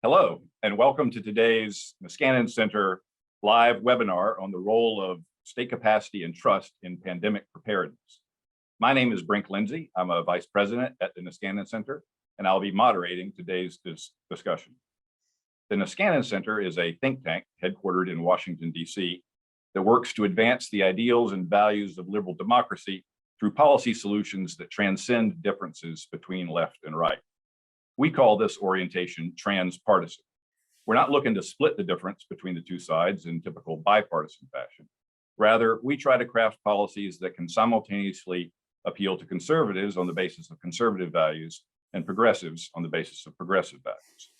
Hello, and welcome to today's Niskanen Center live webinar on the role of state capacity and trust in pandemic preparedness. My name is Brink Lindsay. I'm a vice president at the Niskanen Center, and I'll be moderating today's discussion. The Niskanen Center is a think tank headquartered in Washington, D.C. that works to advance the ideals and values of liberal democracy through policy solutions that transcend differences between left and right. We call this orientation transpartisan. We're not looking to split the difference between the two sides in typical bipartisan fashion. Rather, we try to craft policies that can simultaneously appeal to conservatives on the basis of conservative values and progressives on the basis of progressive values.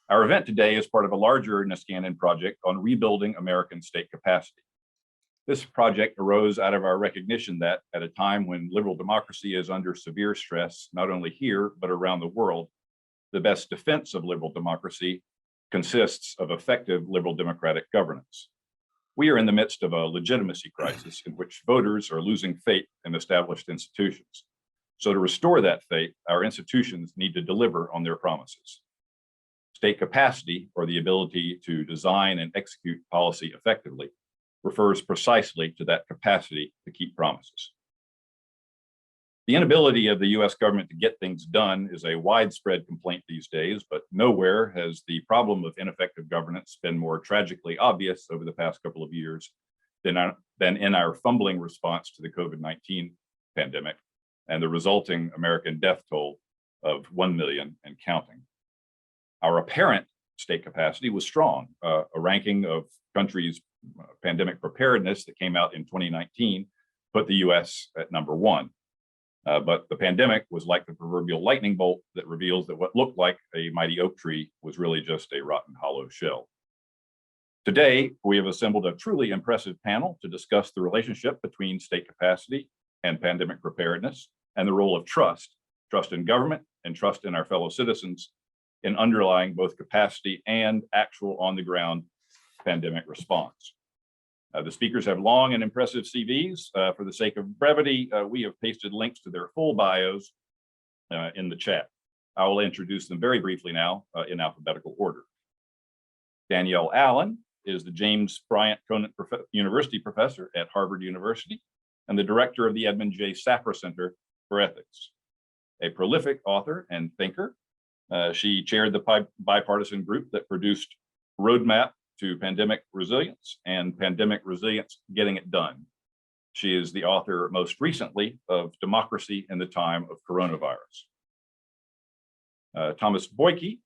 Our event today is part of a larger Niskanen project on rebuilding American state capacity. This project arose out of our recognition that at a time when liberal democracy is under severe stress, not only here, but around the world, the best defense of liberal democracy consists of effective liberal democratic governance. We are in the midst of a legitimacy crisis in which voters are losing faith in established institutions. So to restore that faith, our institutions need to deliver on their promises. State capacity, or the ability to design and execute policy effectively, refers precisely to that capacity to keep promises. The inability of the US government to get things done is a widespread complaint these days, but nowhere has the problem of ineffective governance been more tragically obvious over the past couple of years than in our fumbling response to the COVID-19 pandemic and the resulting American death toll of 1 million and counting. Our apparent state capacity was strong. A ranking of countries' pandemic preparedness that came out in 2019 put the US at #1. But the pandemic was like the proverbial lightning bolt that reveals that what looked like a mighty oak tree was really just a rotten hollow shell. Today, we have assembled a truly impressive panel to discuss the relationship between state capacity and pandemic preparedness and the role of trust in government and trust in our fellow citizens in underlying both capacity and actual on-the-ground pandemic response. The speakers have long and impressive CVs. For the sake of brevity, we have pasted links to their full bios in the chat. I will introduce them very briefly now in alphabetical order. Danielle Allen is the James Bryant Conant University Professor at Harvard University and the director of the Edmund J. Safra Center for Ethics. A prolific author and thinker, she chaired the bipartisan group that produced Roadmap to Pandemic Resilience and Pandemic Resilience Getting It Done. She is the author most recently of Democracy in the Time of Coronavirus. Thomas Boyke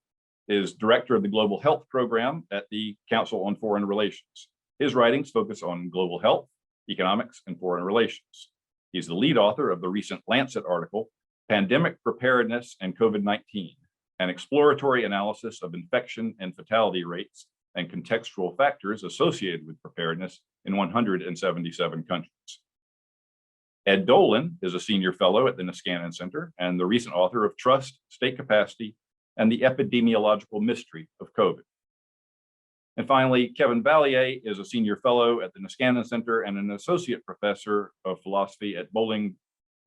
is director of the Global Health Program at the Council on Foreign Relations. His writings focus on global health, economics, and foreign relations. He's the lead author of the recent Lancet article, Pandemic Preparedness and COVID-19, an exploratory analysis of infection and fatality rates and contextual factors associated with preparedness in 177 countries. Ed Dolan is a senior fellow at the Niskanen Center and the recent author of Trust, State Capacity, and the Epidemiological Mystery of COVID. And finally, Kevin Vallier is a senior fellow at the Niskanen Center and an associate professor of philosophy at Bowling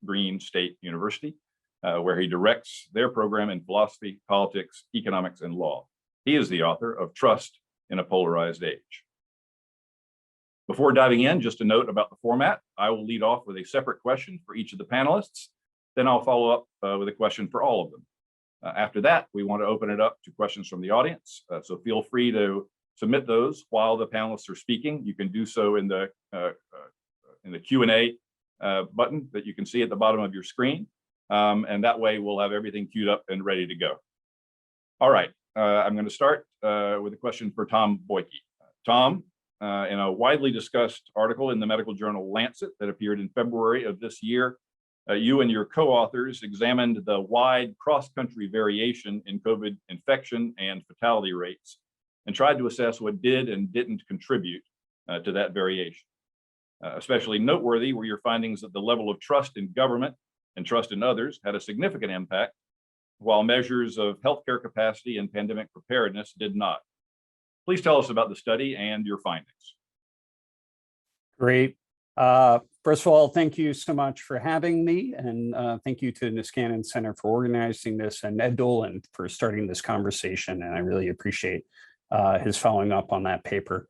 Green State University, where he directs their program in philosophy, politics, economics, and law. He is the author of Trust in a Polarized Age. Before diving in, just a note about the format. I will lead off with a separate question for each of the panelists. Then I'll follow up with a question for all of them. After that, we want to open it up to questions from the audience. So feel free to submit those while the panelists are speaking. You can do so in the Q&A button that you can see at the bottom of your screen. And that way we'll have everything queued up and ready to go. All right. I'm going to start with a question for Tom Boyke. Tom, in a widely discussed article in the medical journal Lancet that appeared in February of this year, you and your co-authors examined the wide cross-country variation in COVID infection and fatality rates and tried to assess what did and didn't contribute to that variation. Especially noteworthy were your findings that the level of trust in government and trust in others had a significant impact, while measures of healthcare capacity and pandemic preparedness did not. Please tell us about the study and your findings. Great. First of all, thank you so much for having me, and thank you to the Niskanen Center for organizing this, and Ed Dolan for starting this conversation, and I really appreciate his following up on that paper.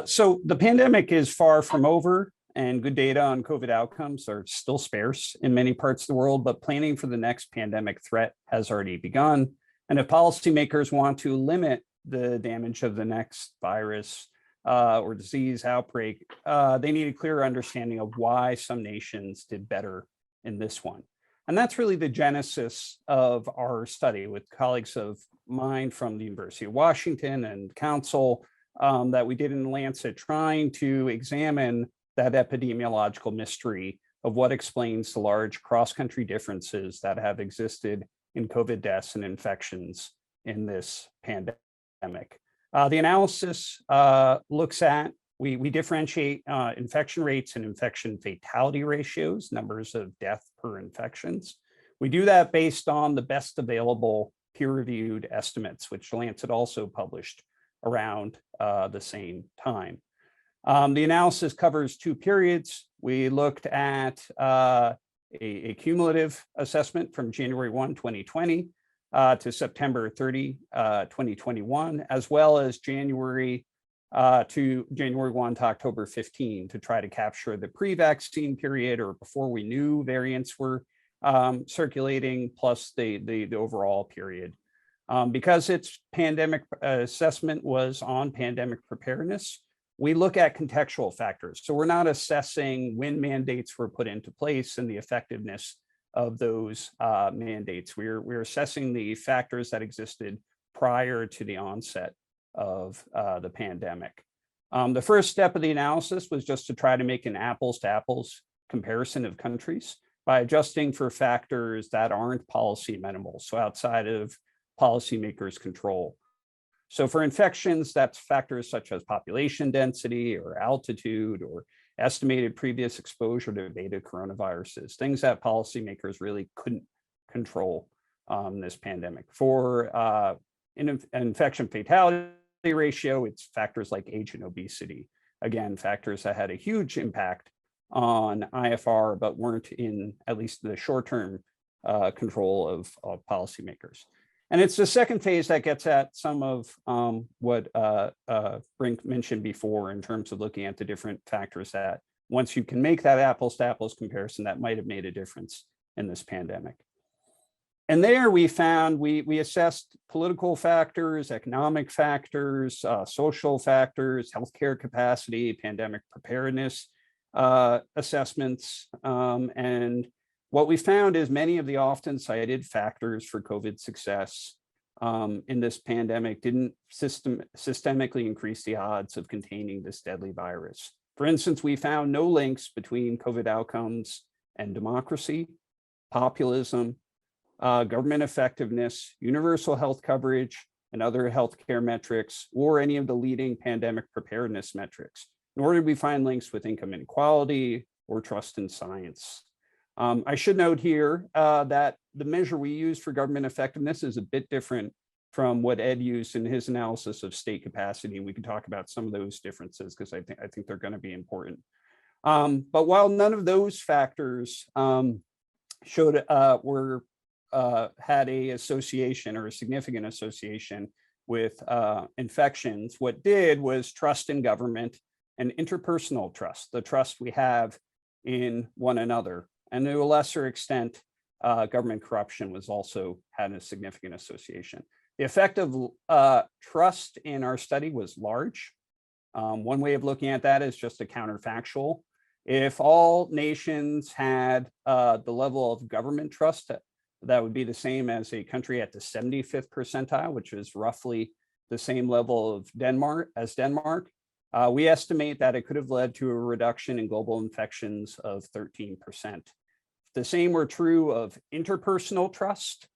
So the pandemic is far from over, and good data on COVID outcomes are still sparse in many parts of the world, but planning for the next pandemic threat has already begun. And if policymakers want to limit the damage of the next virus or disease outbreak, they need a clear understanding of why some nations did better in this one. And that's really the genesis of our study with colleagues of mine from the University of Washington and Council that we did in Lancet, trying to examine that epidemiological mystery of what explains the large cross-country differences that have existed in COVID deaths and infections in this pandemic. The analysis looks at, we differentiate infection rates and infection fatality ratios, numbers of death per infections. We do that based on the best available peer-reviewed estimates, which Lancet also published around the same time. The analysis covers 2 periods. We looked at a cumulative assessment from January 1, 2020 to September 30, 2021, as well as January 1 to October 15 to try to capture the pre-vaccine period, or before we knew variants were circulating, plus the overall period. Because its pandemic assessment was on pandemic preparedness, we look at contextual factors. So we're not assessing when mandates were put into place and the effectiveness of those mandates. We're assessing the factors that existed prior to the onset of the pandemic. The first step of the analysis was just to try to make an apples to apples comparison of countries by adjusting for factors that aren't policy amenable, so outside of policymakers' control. So for infections, that's factors such as population density or altitude or estimated previous exposure to beta coronaviruses, things that policymakers really couldn't control this pandemic. For infection fatality ratio, it's factors like age and obesity. Again, factors that had a huge impact on IFR, but weren't in at least the short-term control of policymakers. And it's the second phase that gets at some of what Brink mentioned before in terms of looking at the different factors that, once you can make that apples to apples comparison, that might have made a difference in this pandemic. And there we found, we assessed political factors, economic factors, social factors, healthcare capacity, pandemic preparedness assessments, and what we found is many of the often cited factors for COVID success in this pandemic didn't systemically increase the odds of containing this deadly virus. For instance, we found no links between COVID outcomes and democracy, populism, government effectiveness, universal health coverage, and other healthcare metrics, or any of the leading pandemic preparedness metrics, nor did we find links with income inequality or trust in science. I should note here that the measure we use for government effectiveness is a bit different from what Ed used in his analysis of state capacity. And we can talk about some of those differences because I think they're going to be important. But while none of those factors showed had a association or a significant association with infections, what did was trust in government and interpersonal trust, the trust we have in one another. And to a lesser extent, government corruption was also had a significant association. The effect of trust in our study was large. One way of looking at that is just a counterfactual. If all nations had the level of government trust, that would be the same as a country at the 75th percentile, which is roughly the same level of Denmark. We estimate that it could have led to a reduction in global infections of 13%. The same were true of interpersonal trust,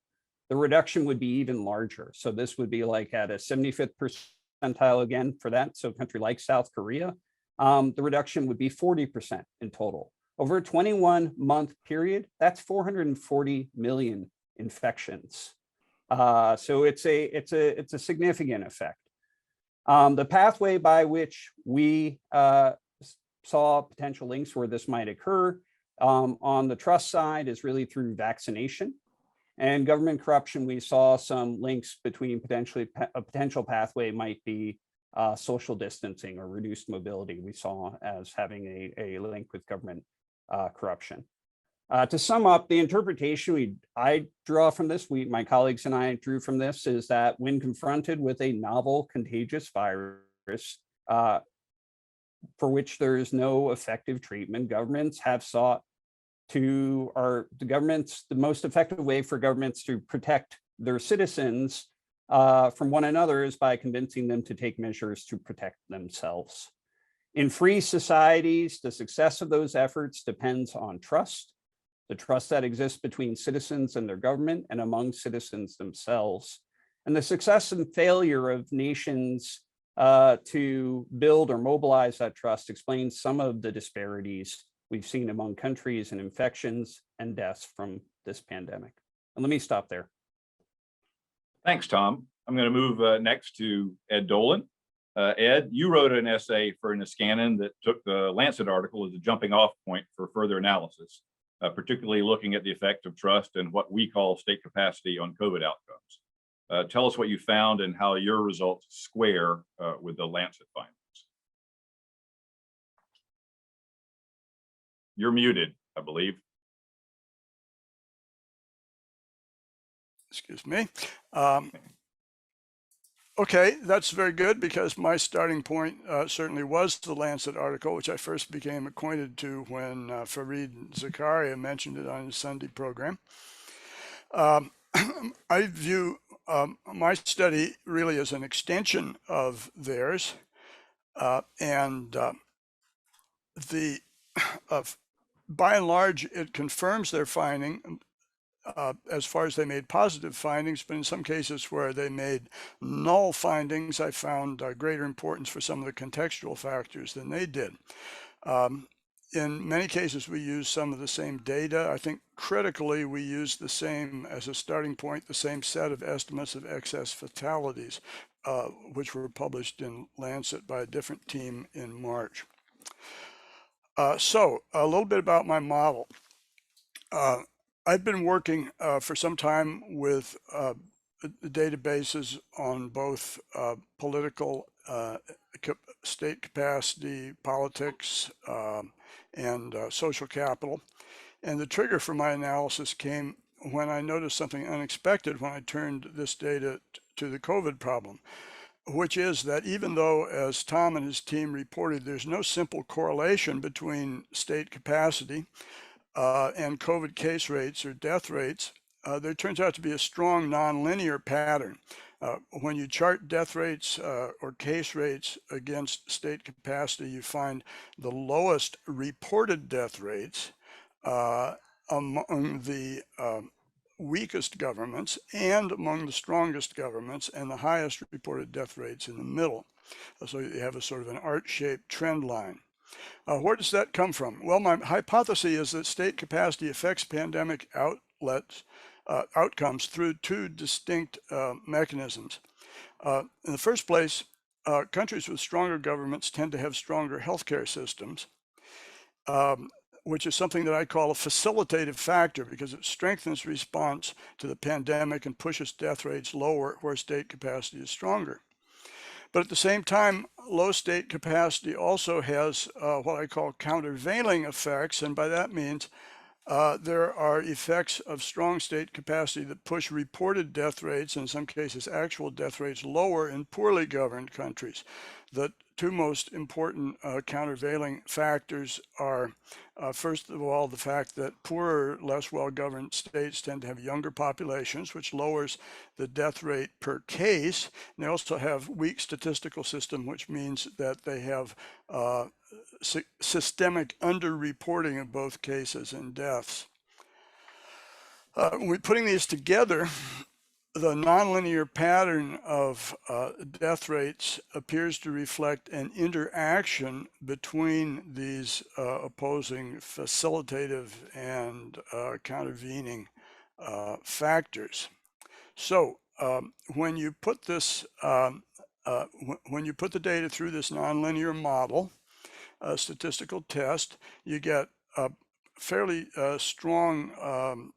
the reduction would be even larger. So this would be like at a 75th percentile again for that. So a country like South Korea, the reduction would be 40% in total. Over a 21-month period, that's 440 million infections. So it's a significant effect. The pathway by which we saw potential links where this might occur on the trust side is really through vaccination. And government corruption, we saw some links between a potential pathway might be social distancing or reduced mobility. We saw as having a link with government corruption. To sum up, the interpretation I draw from this, my colleagues and I drew from this, is that when confronted with a novel contagious virus for which there is no effective treatment, governments have sought to, the most effective way for governments to protect their citizens from one another is by convincing them to take measures to protect themselves. In free societies, the success of those efforts depends on trust, the trust that exists between citizens and their government and among citizens themselves. And the success and failure of nations to build or mobilize that trust explains some of the disparities we've seen among countries and infections and deaths from this pandemic. And let me stop there. Thanks, Tom. I'm going to move next to Ed Dolan. Ed, you wrote an essay for Niskanen that took the Lancet article as a jumping off point for further analysis, particularly looking at the effect of trust and what we call state capacity on COVID outcomes. Tell us what you found and how your results square with the Lancet findings. You're muted, I believe. Excuse me. Okay, that's very good because my starting point certainly was the Lancet article, which I first became acquainted to when Fareed Zakaria mentioned it on his Sunday program. I view my study really as an extension of theirs, by and large, it confirms their finding as far as they made positive findings, but in some cases where they made null findings, I found greater importance for some of the contextual factors than they did. In many cases, we use some of the same data. I think critically, we use the same, as a starting point, the same set of estimates of excess fatalities, which were published in Lancet by a different team in March. So a little bit about my model. I've been working for some time with databases on both political state capacity, politics, and social capital. And the trigger for my analysis came when I noticed something unexpected when I turned this data to the COVID problem, which is that even though, as Tom and his team reported, there's no simple correlation between state capacity and COVID case rates or death rates, there turns out to be a strong nonlinear pattern. When you chart death rates or case rates against state capacity, you find the lowest reported death rates among the weakest governments and among the strongest governments, and the highest reported death rates in the middle. So you have a sort of an arc-shaped trend line. Where does that come from? Well, my hypothesis is that state capacity affects pandemic outcomes through two distinct mechanisms. In the first place, countries with stronger governments tend to have stronger healthcare systems, which is something that I call a facilitative factor because it strengthens response to the pandemic and pushes death rates lower where state capacity is stronger. But at the same time, low state capacity also has what I call countervailing effects, and by that means there are effects of strong state capacity that push reported death rates, in some cases actual death rates, lower in poorly governed countries. The two most important countervailing factors are, first of all, the fact that poorer, less well-governed states tend to have younger populations, which lowers the death rate per case. And they also have weak statistical system, which means that they have systemic underreporting of both cases and deaths. When we're putting these together, the nonlinear pattern of death rates appears to reflect an interaction between these opposing facilitative and countervening factors. So when you put this, when you put the data through this nonlinear model, statistical test. You get a fairly strong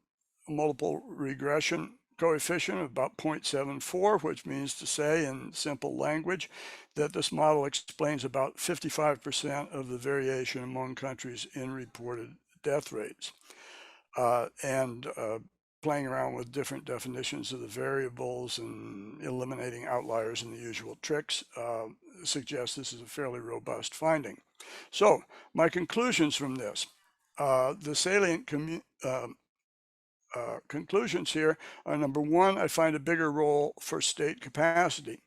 multiple regression coefficient of about 0.74, which means to say in simple language that this model explains about 55% of the variation among countries in reported death rates. Playing around with different definitions of the variables and eliminating outliers and the usual tricks suggests this is a fairly robust finding. So my conclusions from this, the salient conclusions here are: number one, I find a bigger role for state capacity.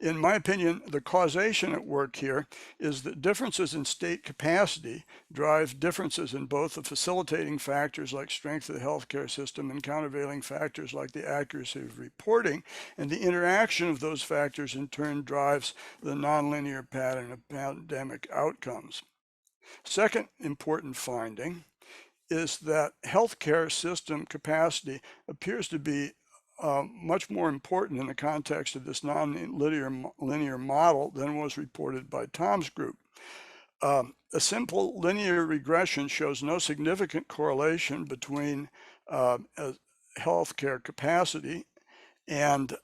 In my opinion, the causation at work here is that differences in state capacity drive differences in both the facilitating factors like strength of the healthcare system and countervailing factors like the accuracy of reporting, and the interaction of those factors in turn drives the nonlinear pattern of pandemic outcomes. Second important finding is that healthcare system capacity appears to be much more important in the context of this non-linear model than was reported by Tom's group. A simple linear regression shows no significant correlation between healthcare capacity and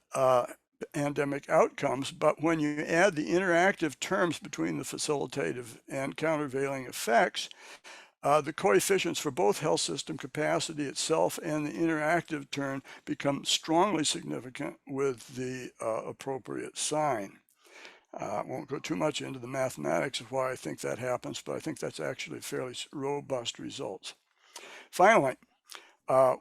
pandemic outcomes, but when you add the interactive terms between the facilitative and countervailing effects, the coefficients for both health system capacity itself and the interactive term become strongly significant with the appropriate sign. I won't go too much into the mathematics of why I think that happens, but I think that's actually fairly robust results. Finally,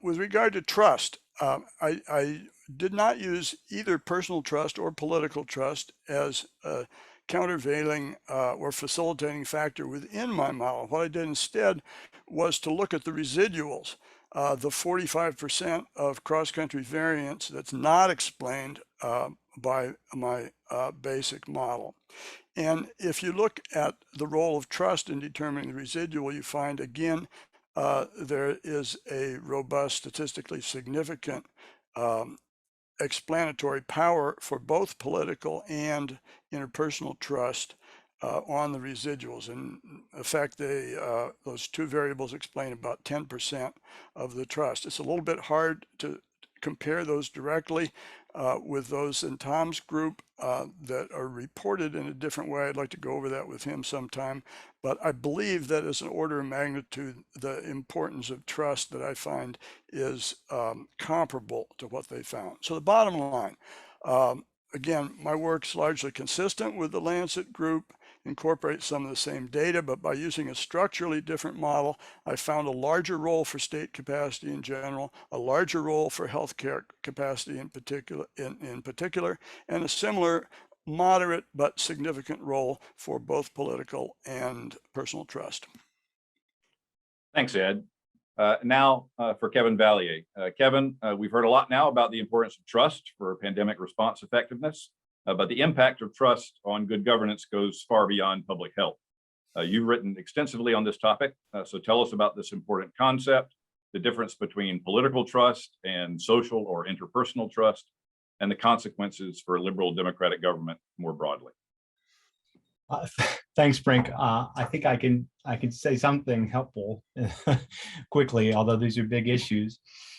with regard to trust, I did not use either personal trust or political trust as a countervailing or facilitating factor within my model. What I did instead was to look at the residuals, the 45% of cross-country variance that's not explained by my basic model. And if you look at the role of trust in determining the residual, you find again there is a robust, statistically significant explanatory power for both political and interpersonal trust on the residuals. In effect, those two variables explain about 10% of the trust. It's a little bit hard to compare those directly with those in Tom's group that are reported in a different way. I'd like to go over that with him sometime, but I believe that as an order of magnitude, the importance of trust that I find is comparable to what they found. So the bottom line, again, my work's largely consistent with the Lancet group, incorporates some of the same data, but by using a structurally different model, I found a larger role for state capacity in general, a larger role for healthcare capacity in particular, and a similar moderate but significant role for both political and personal trust. Thanks, Ed. Now for Kevin Vallier. Kevin, we've heard a lot now about the importance of trust for pandemic response effectiveness, but the impact of trust on good governance goes far beyond public health. You've written extensively on this topic, so tell us about this important concept, the difference between political trust and social or interpersonal trust, and the consequences for liberal democratic government more broadly. Thanks, Brink. I think I can say something helpful quickly, although these are big issues.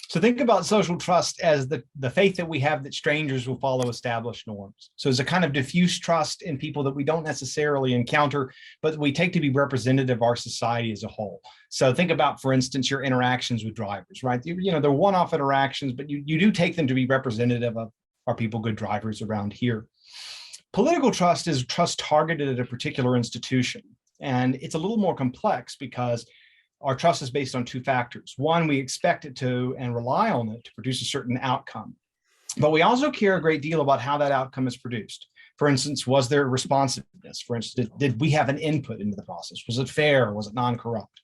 So think about social trust as the faith that we have that strangers will follow established norms. So it's a kind of diffuse trust in people that we don't necessarily encounter, but we take to be representative of our society as a whole. So think about, for instance, your interactions with drivers, right? You know, they're one-off interactions, but you do take them to be representative of, are people good drivers around here? Political trust is trust targeted at a particular institution. And it's a little more complex because our trust is based on two factors. One, we expect it to and rely on it to produce a certain outcome. But we also care a great deal about how that outcome is produced. For instance, was there responsiveness? For instance, did we have an input into the process? Was it fair? Was it non-corrupt?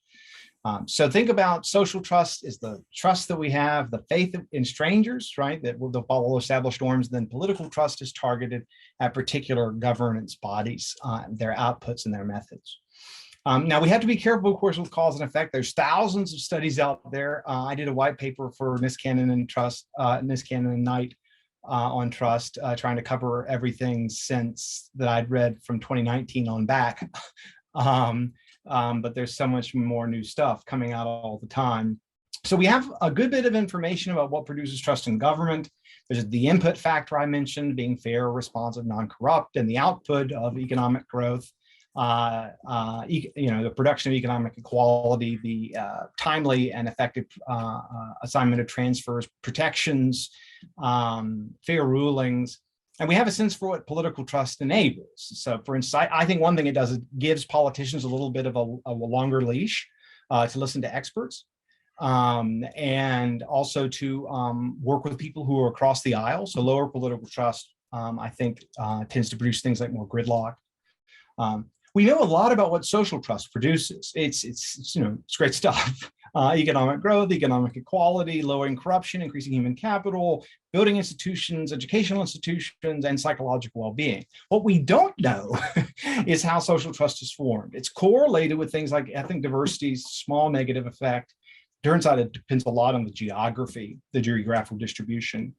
So think about social trust is the trust that we have, the faith in strangers, right, that will follow established norms. Then political trust is targeted at particular governance bodies, their outputs and their methods. Now, we have to be careful, of course, with cause and effect. There's thousands of studies out there. I did a white paper for Niskanen and Knight on trust, trying to cover everything since that I'd read from 2019 on back. But there's so much more new stuff coming out all the time. So we have a good bit of information about what produces trust in government. There's the input factor I mentioned, being fair, responsive, non-corrupt, and the output of economic growth, the production of economic equality, the timely and effective assignment of transfers, protections, fair rulings. And we have a sense for what political trust enables. So for instance, I think one thing it does, it gives politicians a little bit of a longer leash to listen to experts. And also to work with people who are across the aisle. So lower political trust, I think, tends to produce things like more gridlock. We know a lot about what social trust produces. It's great stuff. Economic growth, economic equality, lowering corruption, increasing human capital, building institutions, educational institutions, and psychological well-being. What we don't know is how social trust is formed. It's correlated with things like ethnic diversity's small negative effect. Turns out it depends a lot on the geography, the geographical distribution.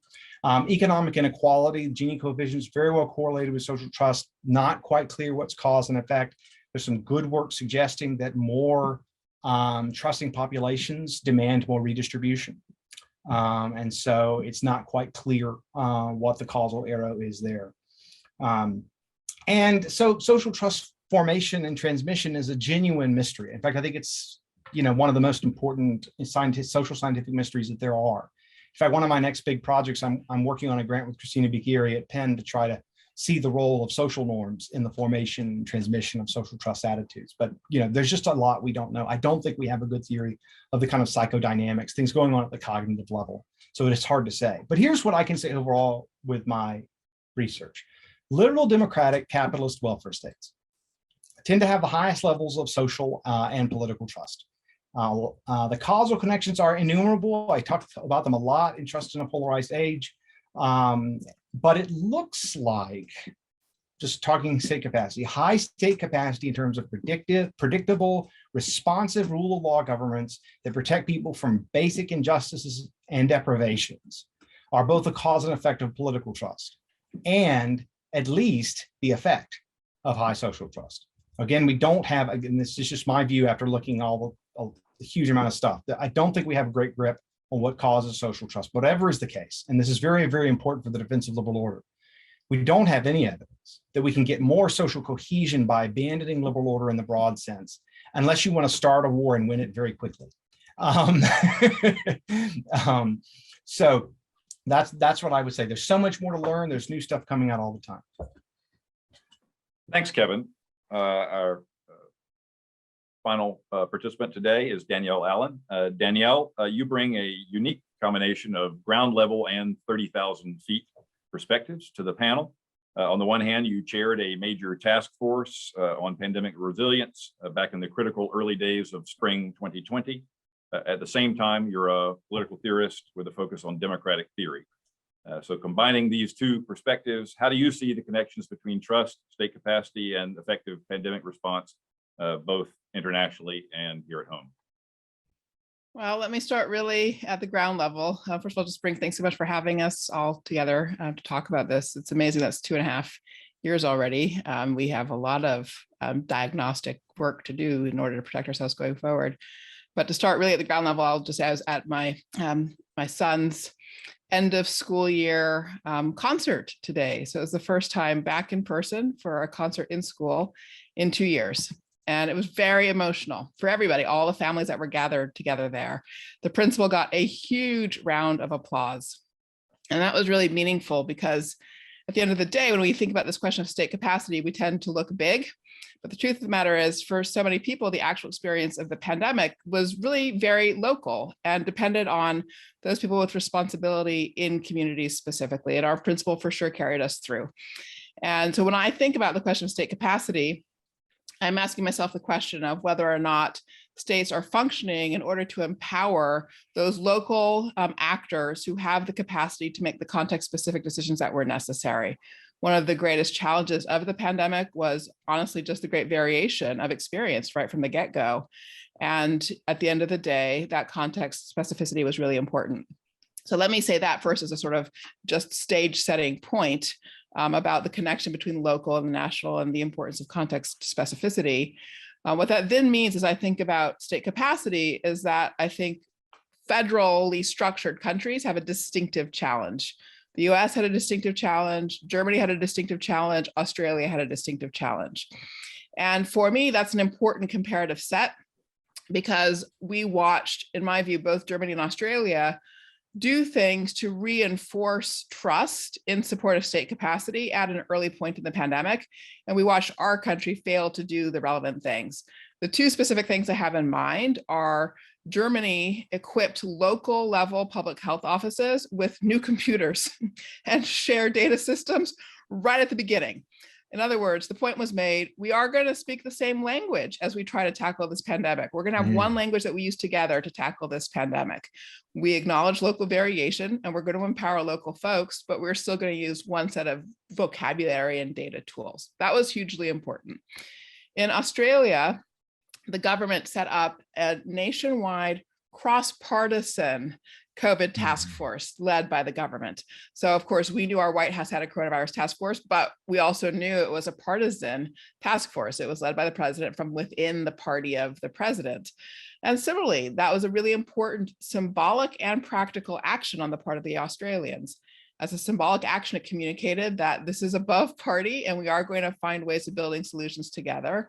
Economic inequality, Gini coefficient is very well correlated with social trust, not quite clear what's cause and effect. There's some good work suggesting that more trusting populations demand more redistribution. And so it's not quite clear what the causal arrow is there. And so social trust formation and transmission is a genuine mystery. In fact, I think it's one of the most important social scientific mysteries that there are. In fact, one of my next big projects, I'm working on a grant with Christina Bicchieri at Penn to try to see the role of social norms in the formation and transmission of social trust attitudes. But there's just a lot we don't know. I don't think we have a good theory of the kind of psychodynamics, things going on at the cognitive level. So it's hard to say. But here's what I can say overall with my research. Liberal democratic capitalist welfare states tend to have the highest levels of social and political trust. The causal connections are innumerable. I talked about them a lot in Trust in a Polarized Age, but it looks like, just talking state capacity, high state capacity in terms of predictable, responsive rule of law governments that protect people from basic injustices and deprivations are both a cause and effect of political trust, and at least the effect of high social trust. Again, we don't have, again, this is just my view after looking all the huge amount of stuff, that I don't think we have a great grip on what causes social trust, whatever is the case. And this is very, very important for the defense of liberal order. We don't have any evidence that we can get more social cohesion by abandoning liberal order in the broad sense, unless you want to start a war and win it very quickly. So that's what I would say. There's so much more to learn. There's new stuff coming out all the time. Thanks, Kevin. Our final participant today is Danielle Allen. Danielle, you bring a unique combination of ground level and 30,000 feet perspectives to the panel. On the one hand, you chaired a major task force on pandemic resilience back in the critical early days of spring 2020. At the same time, you're a political theorist with a focus on democratic theory. So combining these two perspectives, how do you see the connections between trust, state capacity, and effective pandemic response, both internationally and here at home? Well, let me start really at the ground level. First of all, just Brink, thanks so much for having us all together to talk about this. It's amazing that's 2.5 years already. We have a lot of diagnostic work to do in order to protect ourselves going forward. But to start really at the ground level, I'll just say I was at my son's end of school year concert today. So it was the first time back in person for a concert in school in 2 years. And it was very emotional for everybody, all the families that were gathered together there. The principal got a huge round of applause. And that was really meaningful because at the end of the day, when we think about this question of state capacity, we tend to look big. But the truth of the matter is, for so many people, the actual experience of the pandemic was really very local and depended on those people with responsibility in communities specifically. And our principal for sure carried us through. And so when I think about the question of state capacity, I'm asking myself the question of whether or not states are functioning in order to empower those local actors who have the capacity to make the context-specific decisions that were necessary. One of the greatest challenges of the pandemic was honestly just the great variation of experience right from the get-go. And at the end of the day, that context specificity was really important. So let me say that first as a sort of just stage setting point about the connection between local and national and the importance of context specificity. What that then means as I think about state capacity is that I think federally structured countries have a distinctive challenge. The US had a distinctive challenge, Germany had a distinctive challenge, Australia had a distinctive challenge. And for me, that's an important comparative set because we watched, in my view, both Germany and Australia do things to reinforce trust in support of state capacity at an early point in the pandemic. And we watched our country fail to do the relevant things. The two specific things I have in mind are Germany equipped local level public health offices with new computers and shared data systems right at the beginning. In other words, the point was made, we are going to speak the same language as we try to tackle this pandemic. We're going to have one language that we use together to tackle this pandemic. We acknowledge local variation and we're going to empower local folks, but we're still going to use one set of vocabulary and data tools. That was hugely important. In Australia, the government set up a nationwide cross-partisan COVID task force led by the government. So of course, we knew our White House had a coronavirus task force, but we also knew it was a partisan task force. It was led by the president from within the party of the president. And similarly, that was a really important symbolic and practical action on the part of the Australians. As a symbolic action, it communicated that this is above party and we are going to find ways of building solutions together.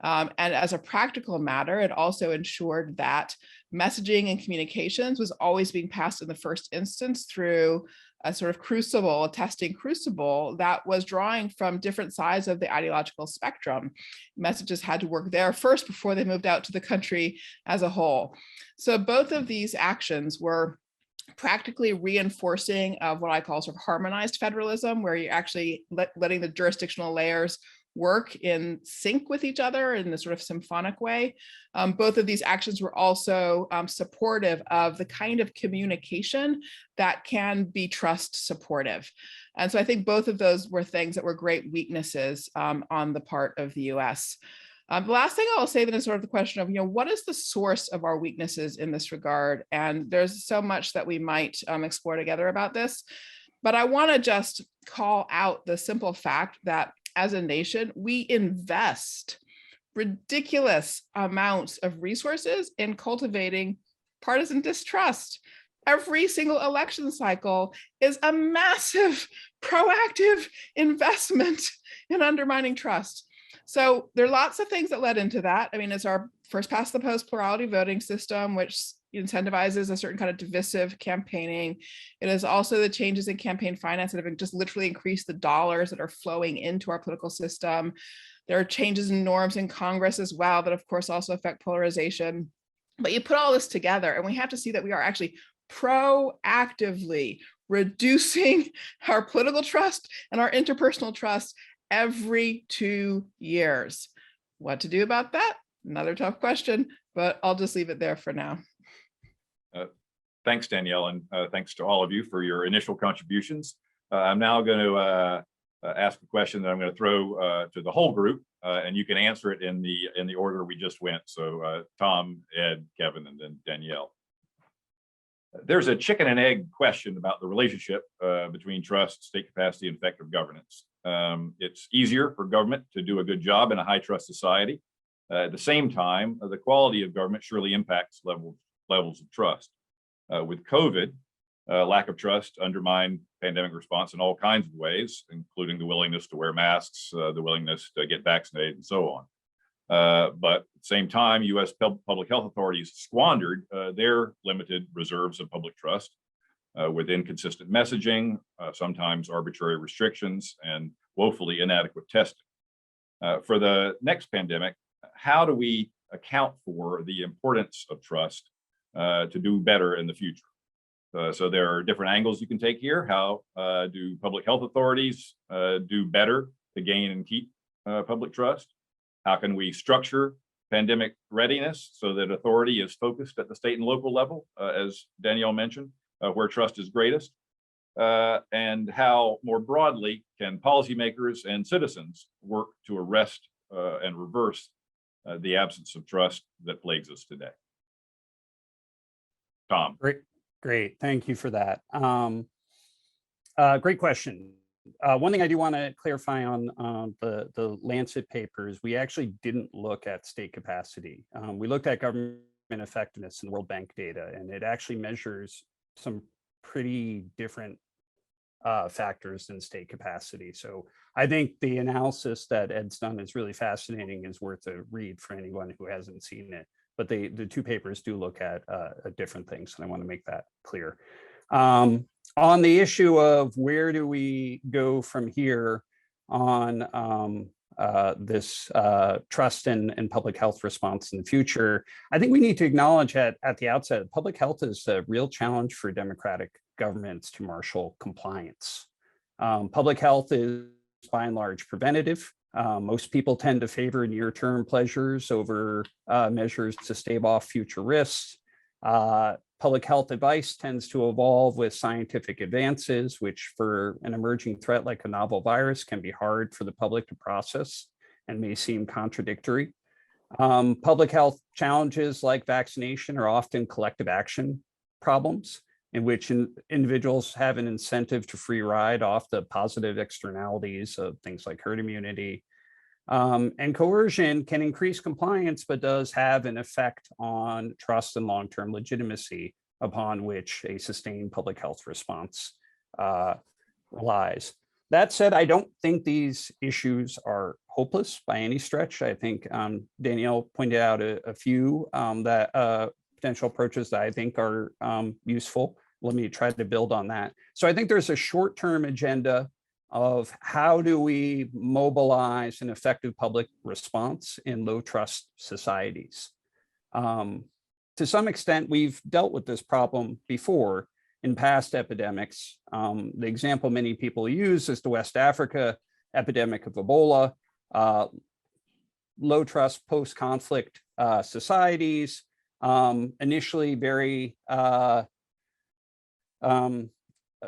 And as a practical matter, it also ensured that messaging and communications was always being passed in the first instance through a sort of crucible, a testing crucible that was drawing from different sides of the ideological spectrum. Messages had to work there first before they moved out to the country as a whole. So both of these actions were practically reinforcing of what I call sort of harmonized federalism, where you're actually letting the jurisdictional layers work in sync with each other in this sort of symphonic way. Both of these actions were also supportive of the kind of communication that can be trust supportive. And so I think both of those were things that were great weaknesses on the part of the US. The last thing I'll say then is sort of the question of, what is the source of our weaknesses in this regard? And there's so much that we might explore together about this, but I want to just call out the simple fact that as a nation, we invest ridiculous amounts of resources in cultivating partisan distrust. Every single election cycle is a massive proactive investment in undermining trust. So there are lots of things that led into that. I mean, it's our first past the post plurality voting system, which incentivizes a certain kind of divisive campaigning. It is also the changes in campaign finance that have just literally increased the dollars that are flowing into our political system. There are changes in norms in Congress as well that of course also affect polarization. But you put all this together and we have to see that we are actually proactively reducing our political trust and our interpersonal trust every 2 years. What to do about that? Another tough question, but I'll just leave it there for now. Thanks, Danielle, and thanks to all of you for your initial contributions. I'm now going to ask a question that I'm going to throw to the whole group, and you can answer it in the order we just went. So Tom, Ed, Kevin, and then Danielle. There's a chicken and egg question about the relationship between trust, state capacity, and effective governance. It's easier for government to do a good job in a high trust society. At the same time, the quality of government surely impacts levels of trust. With COVID, lack of trust undermined pandemic response in all kinds of ways, including the willingness to wear masks, the willingness to get vaccinated, and so on. But at the same time, U.S. public health authorities squandered their limited reserves of public trust with inconsistent messaging, sometimes arbitrary restrictions, and woefully inadequate testing. For the next pandemic, how do we account for the importance of trust to do better in the future? So there are different angles you can take here. How do public health authorities do better to gain and keep public trust? How can we structure pandemic readiness so that authority is focused at the state and local level, as Danielle mentioned, where trust is greatest? And how more broadly can policymakers and citizens work to arrest and reverse the absence of trust that plagues us today? Tom. Great. Thank you for that. Great question. one thing I do want to clarify on the Lancet papers, we actually didn't look at state capacity. We looked at government effectiveness in World Bank data, and it actually measures some pretty different factors than state capacity. So I think the analysis that Ed's done is really fascinating, is worth a read for anyone who hasn't seen it. But the two papers do look at different things, and I want to make that clear. On the issue of where do we go from here on this trust and public health response in the future, I think we need to acknowledge at the outset, public health is a real challenge for democratic governments to marshal compliance. Public health is by and large preventative. Most people tend to favor near-term pleasures over measures to stave off future risks. Public health advice tends to evolve with scientific advances, which for an emerging threat like a novel virus can be hard for the public to process and may seem contradictory. Public health challenges like vaccination are often collective action problems in which individuals have an incentive to free ride off the positive externalities of things like herd immunity. And coercion can increase compliance, but does have an effect on trust and long-term legitimacy upon which a sustained public health response relies. That said, I don't think these issues are hopeless by any stretch. I think Danielle pointed out a few potential approaches that I think are useful. Let me try to build on that. So I think there's a short-term agenda of how do we mobilize an effective public response in low trust societies. To some extent, we've dealt with this problem before in past epidemics. The example many people use is the West Africa epidemic of Ebola. Low trust post-conflict societies, initially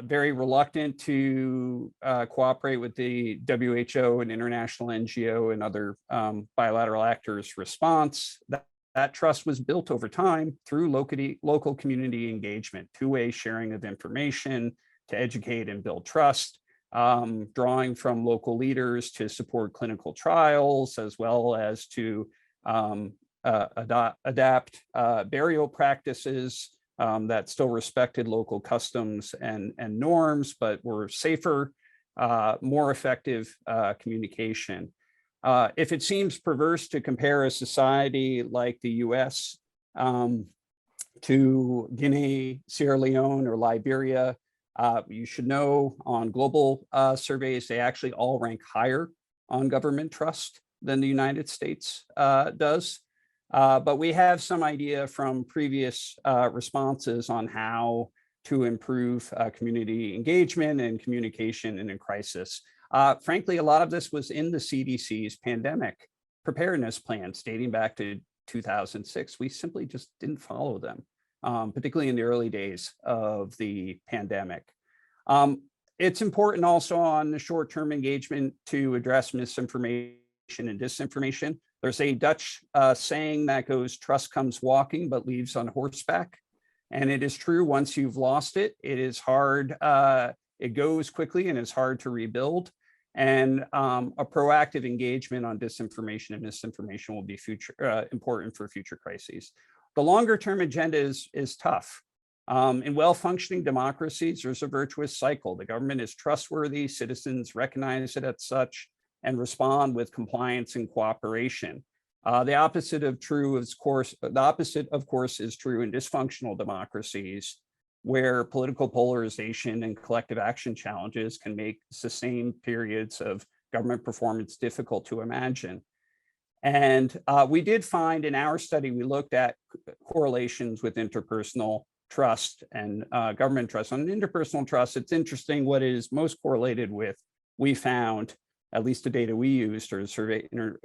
very reluctant to cooperate with the WHO and international NGO and other bilateral actors' response. That trust was built over time through local community engagement, two-way sharing of information to educate and build trust, drawing from local leaders to support clinical trials, as well as to adapt burial practices that still respected local customs and norms, but were safer, more effective communication. If it seems perverse to compare a society like the US to Guinea, Sierra Leone, or Liberia, you should know on global surveys, they actually all rank higher on government trust than the United States does. But we have some idea from previous responses on how to improve community engagement and communication in a crisis. Frankly, a lot of this was in the CDC's pandemic preparedness plans dating back to 2006. We simply just didn't follow them, particularly in the early days of the pandemic. It's important also on the short-term engagement to address misinformation and disinformation. There's a Dutch saying that goes, "Trust comes walking, but leaves on horseback." And it is true, once you've lost it, it is hard, it goes quickly and it's hard to rebuild. And a proactive engagement on disinformation and misinformation will be important for future crises. The longer term agenda is tough. In well-functioning democracies, there's a virtuous cycle. The government is trustworthy, citizens recognize it as such, and respond with compliance and cooperation. The opposite, of course, is true in dysfunctional democracies, where political polarization and collective action challenges can make sustained periods of government performance difficult to imagine. And we did find in our study, we looked at correlations with interpersonal trust and government trust. On interpersonal trust, it's interesting what is most correlated with, we found, at least the data we used, or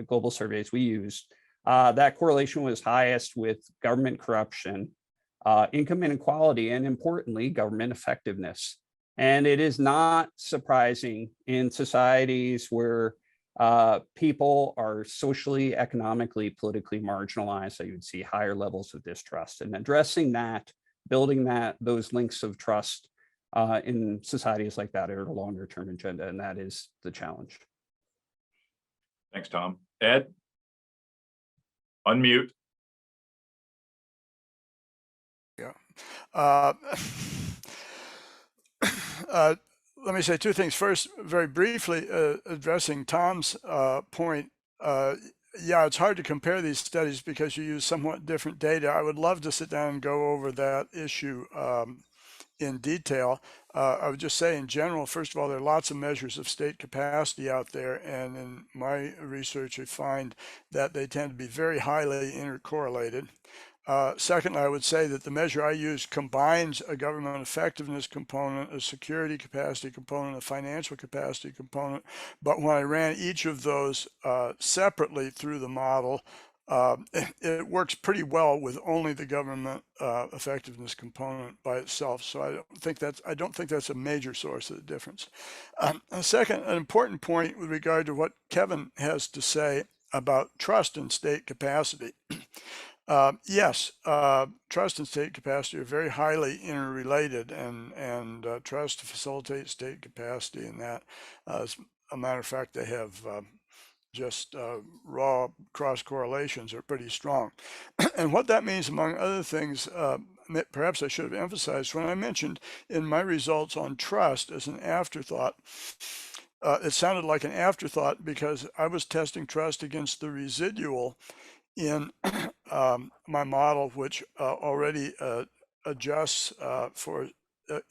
global surveys we used, that correlation was highest with government corruption, income inequality, and importantly, government effectiveness. And it is not surprising in societies where people are socially, economically, politically marginalized, that you would see higher levels of distrust. And addressing that, building those links of trust in societies like that are a longer term agenda, and that is the challenge. Thanks, Tom. Ed? Unmute. Yeah. Let me say two things. First, very briefly, addressing Tom's point. Yeah, it's hard to compare these studies because you use somewhat different data. I would love to sit down and go over that issue in detail. I would just say in general, first of all, there are lots of measures of state capacity out there, and in my research, I find that they tend to be very highly intercorrelated. Second, I would say that the measure I use combines a government effectiveness component, a security capacity component, a financial capacity component. But when I ran each of those separately through the model, it works pretty well with only the government effectiveness component by itself. So I don't think that's a major source of the difference. Second, an important point with regard to what Kevin has to say about trust and state capacity. Yes, trust and state capacity are very highly interrelated, and trust facilitates state capacity, and that, as a matter of fact, they have just raw cross correlations are pretty strong. And what that means, among other things, perhaps I should have emphasized when I mentioned in my results on trust as an afterthought. It sounded like an afterthought because I was testing trust against the residual in my model, which already adjusts for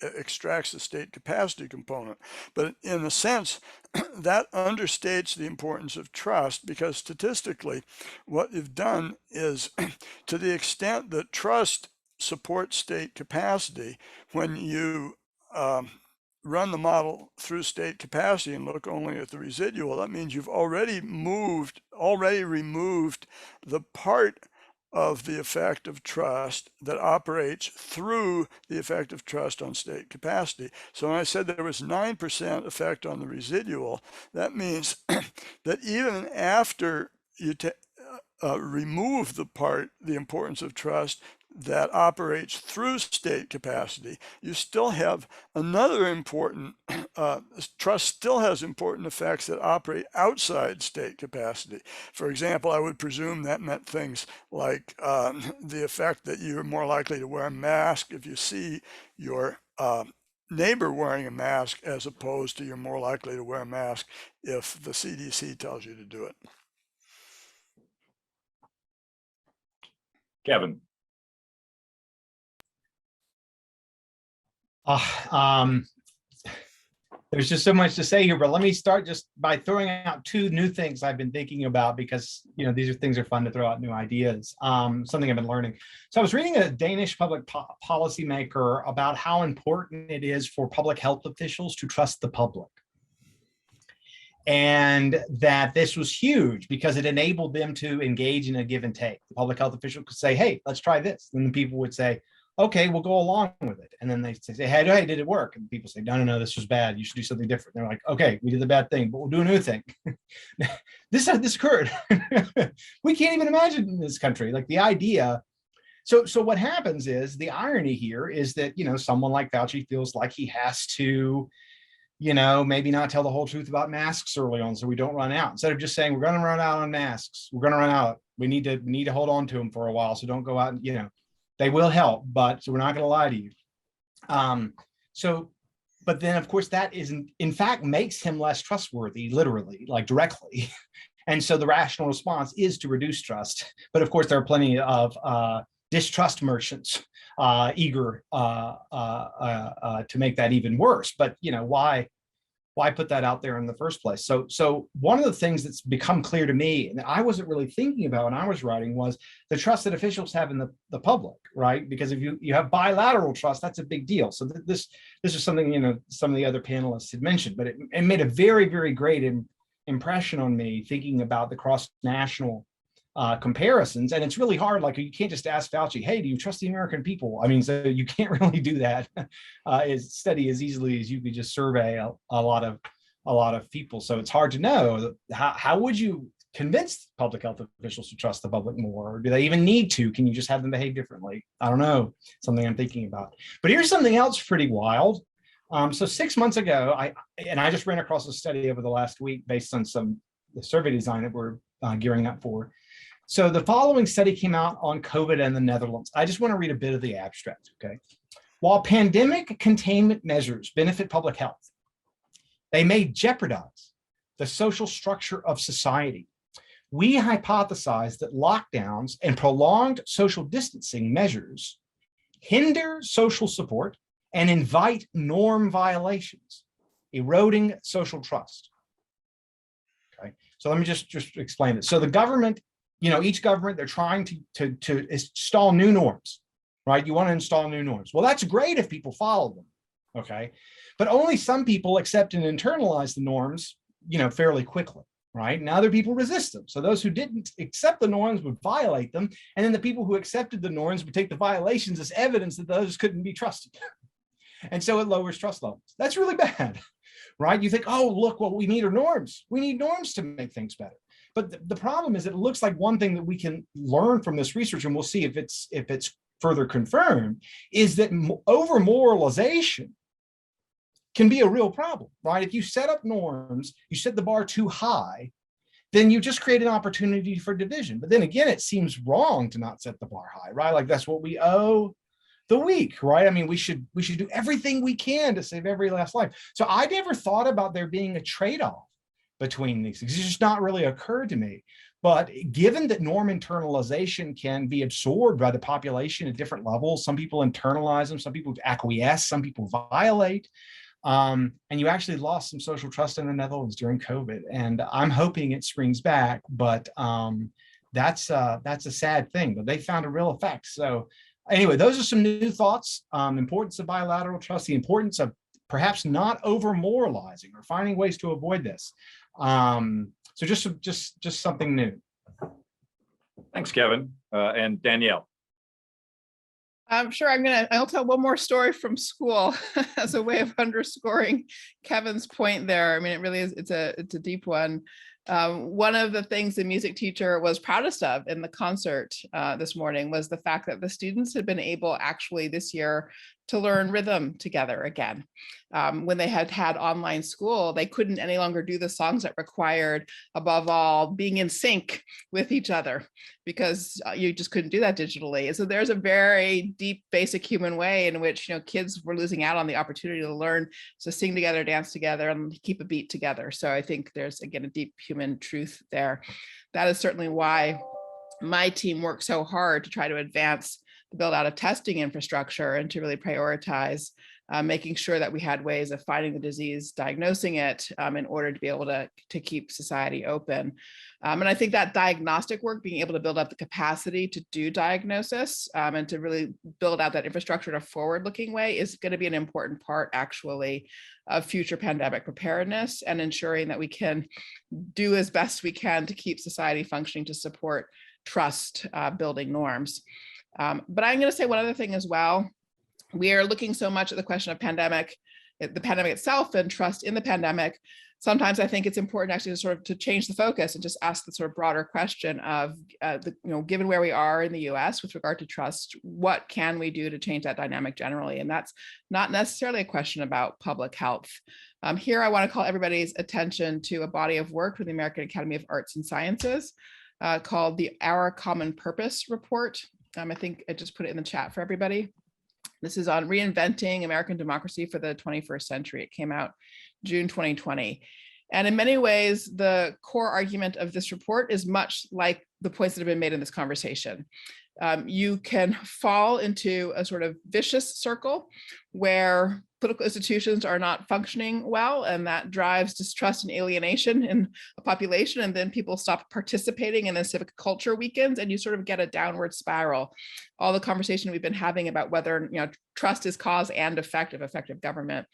extracts the state capacity component. But in a sense, that understates the importance of trust, because statistically, what you've done is to the extent that trust supports state capacity, when you run the model through state capacity and look only at the residual, that means you've already removed the part of the effect of trust that operates through the effect of trust on state capacity. So when I said there was 9% effect on the residual, that means that even after you remove the importance of trust that operates through state capacity, you still have another important, trust still has important effects that operate outside state capacity. For example, I would presume that meant things like the effect that you're more likely to wear a mask if you see your neighbor wearing a mask, as opposed to you're more likely to wear a mask if the CDC tells you to do it. Kevin. There's just so much to say here, but let me start just by throwing out two new things I've been thinking about, because these are things are fun to throw out new ideas. Something I've been learning. So I was reading a Danish public policy maker about how important it is for public health officials to trust the public. And that this was huge because it enabled them to engage in a give and take. The public health official could say, hey, let's try this. And the people would say, okay, we'll go along with it. And then they say, hey, did it work? And people say, no, this was bad. You should do something different. They're like, okay, we did the bad thing, but we'll do a new thing. This occurred. We can't even imagine in this country, like the idea. So what happens is, the irony here is that, someone like Fauci feels like he has to, maybe not tell the whole truth about masks early on, so we don't run out. Instead of just saying, we're going to run out on masks, we're going to run out. We need to hold on to them for a while. So don't go out and, they will help, but so we're not going to lie to you. But then of course that in fact makes him less trustworthy, literally, like directly. And so the rational response is to reduce trust. But of course there are plenty of distrust merchants eager to make that even worse. But why put that out there in the first place? So one of the things that's become clear to me, and I wasn't really thinking about when I was writing, was the trust that officials have in the public, right? Because if you have bilateral trust, that's a big deal. So this is something, some of the other panelists had mentioned, but it made a very, very great impression on me, thinking about the cross-national comparisons. And it's really hard. Like, you can't just ask Fauci, hey, do you trust the American people? I mean, so you can't really do that study as easily as you could just survey a lot of people. So it's hard to know how would you convince public health officials to trust the public more? Or do they even need to? Can you just have them behave differently? I don't know. Something I'm thinking about. But here's something else pretty wild. So 6 months ago, I just ran across a study over the last week based on the survey design that we're gearing up for. So the following study came out on COVID in the Netherlands. I just want to read a bit of the abstract, okay? While pandemic containment measures benefit public health, they may jeopardize the social structure of society. We hypothesize that lockdowns and prolonged social distancing measures hinder social support and invite norm violations, eroding social trust. Okay, so let me just explain this. So the government, each government, they're trying to install new norms, right? You want to install new norms. Well, that's great if people follow them, okay? But only some people accept and internalize the norms, fairly quickly, right? And other people resist them. So those who didn't accept the norms would violate them. And then the people who accepted the norms would take the violations as evidence that those couldn't be trusted. And so it lowers trust levels. That's really bad, right? You think, oh, look, what we need are norms. We need norms to make things better. But the problem is it looks like one thing that we can learn from this research, and we'll see if it's further confirmed, is that over moralization can be a real problem, right? If you set up norms, you set the bar too high, then you just create an opportunity for division. But then again, it seems wrong to not set the bar high, right? Like that's what we owe the weak, right? I mean, we should do everything we can to save every last life. So I never thought about there being a trade-off between these things. It's just not really occurred to me. But given that norm internalization can be absorbed by the population at different levels, some people internalize them, some people acquiesce, some people violate. And you actually lost some social trust in the Netherlands during COVID, and I'm hoping it springs back. But that's a sad thing. But they found a real effect. So anyway, those are some new thoughts. Importance of bilateral trust, the importance of perhaps not over moralizing or finding ways to avoid this. So just something new. Thanks, Kevin. And Danielle. I'm sure I'll tell one more story from school as a way of underscoring Kevin's point there. I mean, it really is, it's a deep one. One of the things the music teacher was proudest of in the concert this morning was the fact that the students had been able actually this year to learn rhythm together again. When they had online school, they couldn't any longer do the songs that required, above all, being in sync with each other, because you just couldn't do that digitally. And so there's a very deep, basic human way in which kids were losing out on the opportunity to learn to sing together, dance together, and keep a beat together. So I think there's, again, a deep human truth there. That is certainly why my team worked so hard to try to advance the build out of testing infrastructure and to really prioritize making sure that we had ways of finding the disease, diagnosing it in order to be able to keep society open. And I think that diagnostic work, being able to build up the capacity to do diagnosis and to really build out that infrastructure in a forward-looking way is going to be an important part, actually, of future pandemic preparedness and ensuring that we can do as best we can to keep society functioning to support trust building norms. But I'm going to say one other thing as well. We are looking so much at the question of the pandemic itself and trust in the pandemic. Sometimes I think it's important actually to change the focus and just ask the sort of broader question of, given where we are in the US with regard to trust, what can we do to change that dynamic generally? And that's not necessarily a question about public health. Here, I want to call everybody's attention to a body of work from the American Academy of Arts and Sciences called the Our Common Purpose Report. I think I just put it in the chat for everybody. This is on reinventing American democracy for the 21st century. It came out June 2020. And in many ways, the core argument of this report is much like the points that have been made in this conversation. You can fall into a sort of vicious circle where political institutions are not functioning well, and that drives distrust and alienation in a population, and then people stop participating and then civic culture weakens, and you sort of get a downward spiral. All the conversation we've been having about whether trust is cause and effect of effective government.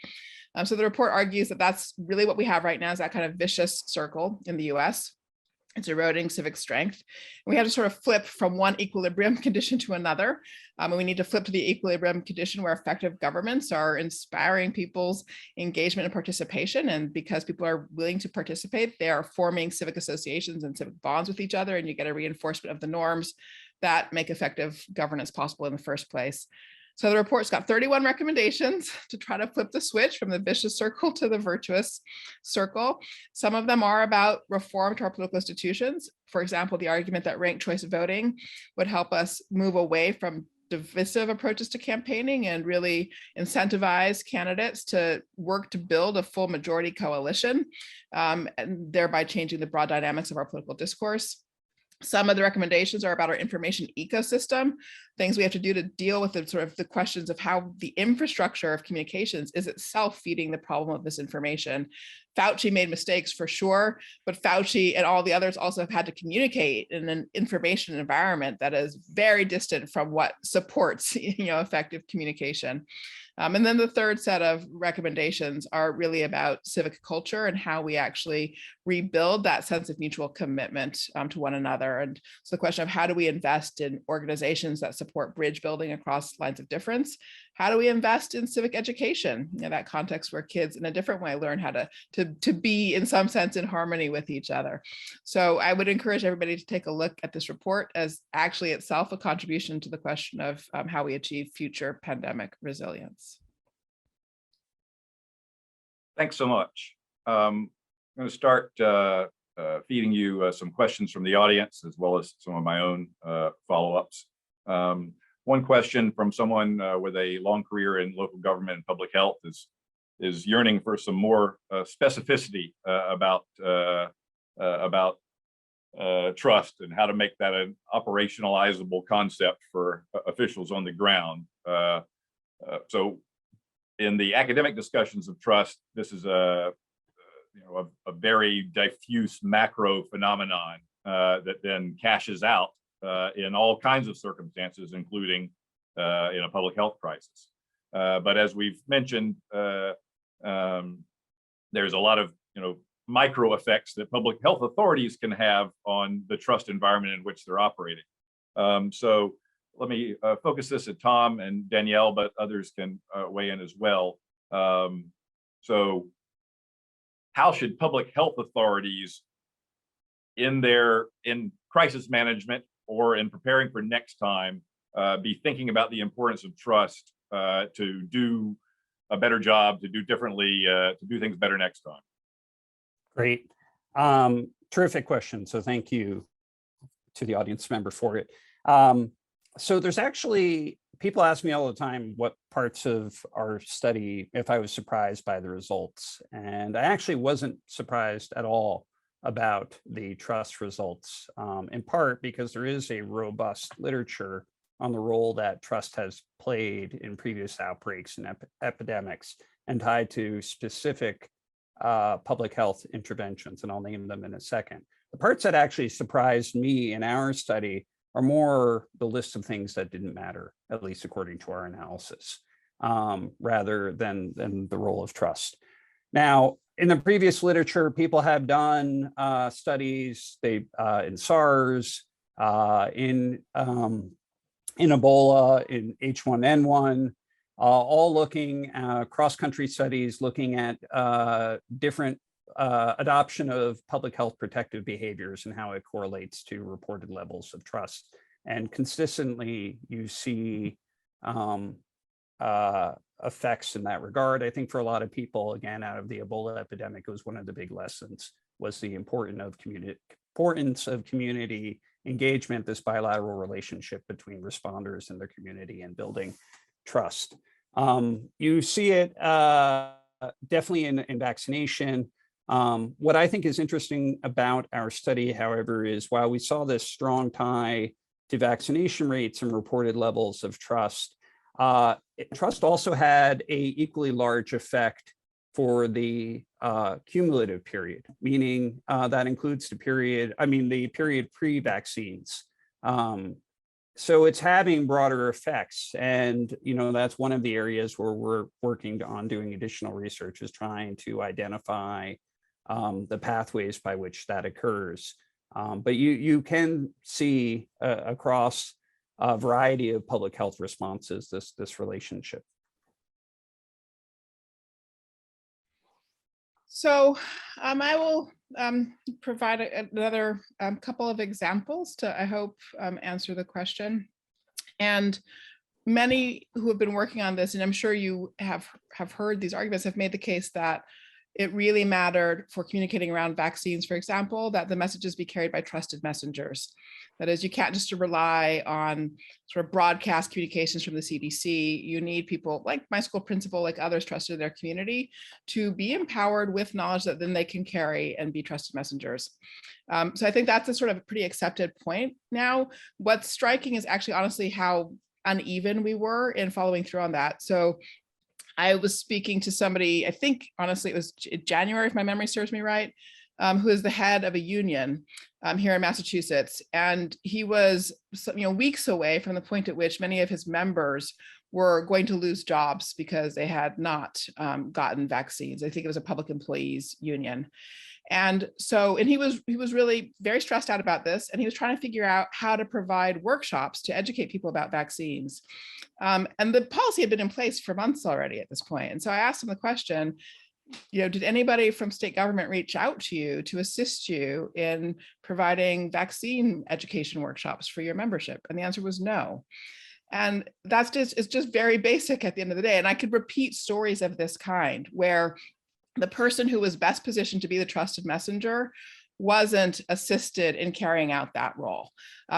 So the report argues that that's really what we have right now, is that kind of vicious circle in the US. It's eroding civic strength. And we have to sort of flip from one equilibrium condition to another. And we need to flip to the equilibrium condition where effective governments are inspiring people's engagement and participation. And because people are willing to participate, they are forming civic associations and civic bonds with each other. And you get a reinforcement of the norms that make effective governance possible in the first place. So the report's got 31 recommendations to try to flip the switch from the vicious circle to the virtuous circle. Some of them are about reform to our political institutions. For example, the argument that ranked choice voting would help us move away from divisive approaches to campaigning and really incentivize candidates to work to build a full majority coalition, and thereby changing the broad dynamics of our political discourse. Some of the recommendations are about our information ecosystem, things we have to do to deal with the sort of the questions of how the infrastructure of communications is itself feeding the problem of misinformation. Fauci made mistakes for sure, but Fauci and all the others also have had to communicate in an information environment that is very distant from what supports, effective communication. And then the third set of recommendations are really about civic culture and how we actually rebuild that sense of mutual commitment to one another. And so the question of how do we invest in organizations that support bridge building across lines of difference? How do we invest in civic education, that context where kids in a different way learn how to be in some sense in harmony with each other? So I would encourage everybody to take a look at this report as actually itself a contribution to the question of how we achieve future pandemic resilience. Thanks so much. I'm going to start feeding you some questions from the audience, as well as some of my own follow-ups. One question from someone with a long career in local government and public health is yearning for some more specificity about trust and how to make that an operationalizable concept for officials on the ground. So in the academic discussions of trust, this is a very diffuse macro phenomenon that then cashes out in all kinds of circumstances, including in a public health crisis. But as we've mentioned, there's a lot of micro effects that public health authorities can have on the trust environment in which they're operating. So let me focus this at Tom and Danielle, but others can weigh in as well. So how should public health authorities in crisis management or in preparing for next time be thinking about the importance of trust to do a better job, to do differently, to do things better next time? Great. Terrific question. So thank you to the audience member for it. So there's actually, people ask me all the time what parts of our study, if I was surprised by the results. And I actually wasn't surprised at all about the trust results, in part because there is a robust literature on the role that trust has played in previous outbreaks and epidemics and tied to specific public health interventions, and I'll name them in a second. The parts that actually surprised me in our study are more the list of things that didn't matter, at least according to our analysis, rather than the role of trust. Now, in the previous literature, people have done studies in SARS, in Ebola, in H1N1, all looking cross-country studies looking at different adoption of public health protective behaviors and how it correlates to reported levels of trust. And consistently, you see effects in that regard. I think for a lot of people, again, out of the Ebola epidemic, it was one of the big lessons was the importance of community engagement, this bilateral relationship between responders and their community and building trust. You see it definitely in vaccination. What I think is interesting about our study, however, is while we saw this strong tie to vaccination rates and reported levels of trust, trust also had an equally large effect for the cumulative period, meaning that includes the period pre-vaccines. So it's having broader effects. And, that's one of the areas where we're working on doing additional research, is trying to identify the pathways by which that occurs. But you can see across a variety of public health responses, this relationship. So I will provide another couple of examples to, I hope, answer the question. And many who have been working on this, and I'm sure you have heard these arguments, have made the case that it really mattered for communicating around vaccines, for example, that the messages be carried by trusted messengers. That is, you can't just rely on sort of broadcast communications from the CDC. You need people like my school principal, like others trusted in their community, to be empowered with knowledge that then they can carry and be trusted messengers. So I think that's a sort of a pretty accepted point now. What's striking is actually honestly how uneven we were in following through on that. So I was speaking to somebody, I think, honestly, it was January, if my memory serves me right, who is the head of a union here in Massachusetts. And he was, weeks away from the point at which many of his members were going to lose jobs because they had not gotten vaccines. I think it was a public employees union. And so, and he was really very stressed out about this, and he was trying to figure out how to provide workshops to educate people about vaccines. And the policy had been in place for months already at this point. And so I asked him the question, did anybody from state government reach out to you to assist you in providing vaccine education workshops for your membership? And the answer was no. And it's just very basic at the end of the day. And I could repeat stories of this kind where the person who was best positioned to be the trusted messenger wasn't assisted in carrying out that role.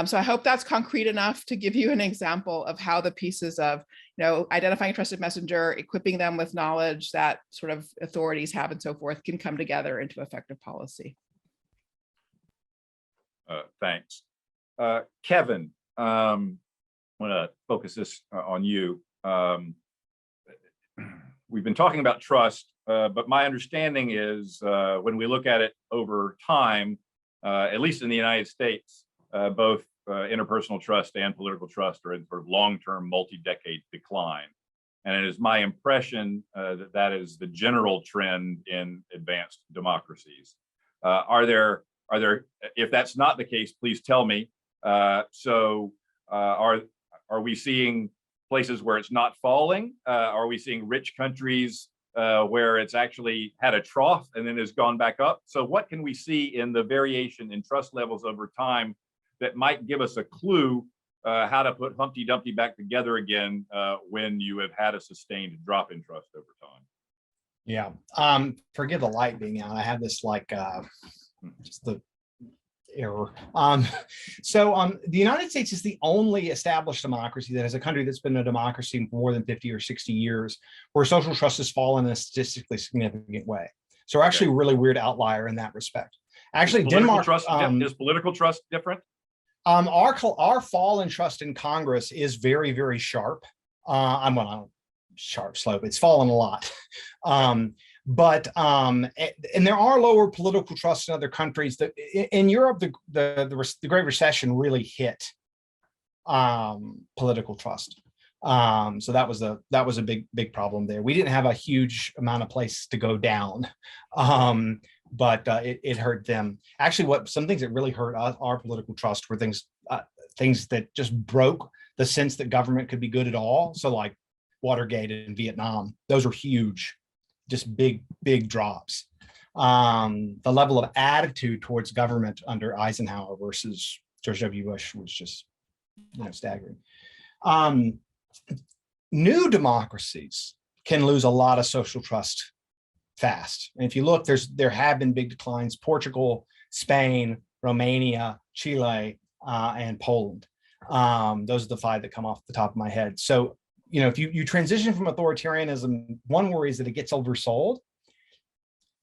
So I hope that's concrete enough to give you an example of how the pieces of, identifying a trusted messenger, equipping them with knowledge that sort of authorities have and so forth can come together into effective policy. Thanks. Kevin, I'm going to focus this on you. We've been talking about trust, but my understanding is when we look at it over time, at least in the United States, both interpersonal trust and political trust are in sort of long-term, multi-decade decline. And it is my impression that is the general trend in advanced democracies. Are there, if that's not the case, please tell me. Are we seeing places where it's not falling? Are we seeing rich countries where it's actually had a trough and then has gone back up? So what can we see in the variation in trust levels over time that might give us a clue how to put Humpty Dumpty back together again when you have had a sustained drop in trust over time? Yeah. Forgive the light being out. I have this just the error. The United States is the only established democracy that is a country that's been a democracy for more than 50 or 60 years, where social trust has fallen in a statistically significant way. So we're actually a really weird outlier in that respect. Actually, Denmark is political trust different? Our fall in trust in Congress is very, very sharp. Sharp slope. It's fallen a lot. And there are lower political trust in other countries. That in Europe, the Great Recession really hit political trust. So that was a big problem there. We didn't have a huge amount of place to go down, but it hurt them. Actually, some things that really hurt our political trust were things that just broke the sense that government could be good at all. So like Watergate in Vietnam, those were huge, just big drops. The level of attitude towards government under Eisenhower versus George W. Bush was just, staggering. New democracies can lose a lot of social trust fast. And if you look, there have been big declines: Portugal, Spain, Romania, Chile, and Poland. Those are the 5 that come off the top of my head. So, if you transition from authoritarianism, one worry is that it gets oversold.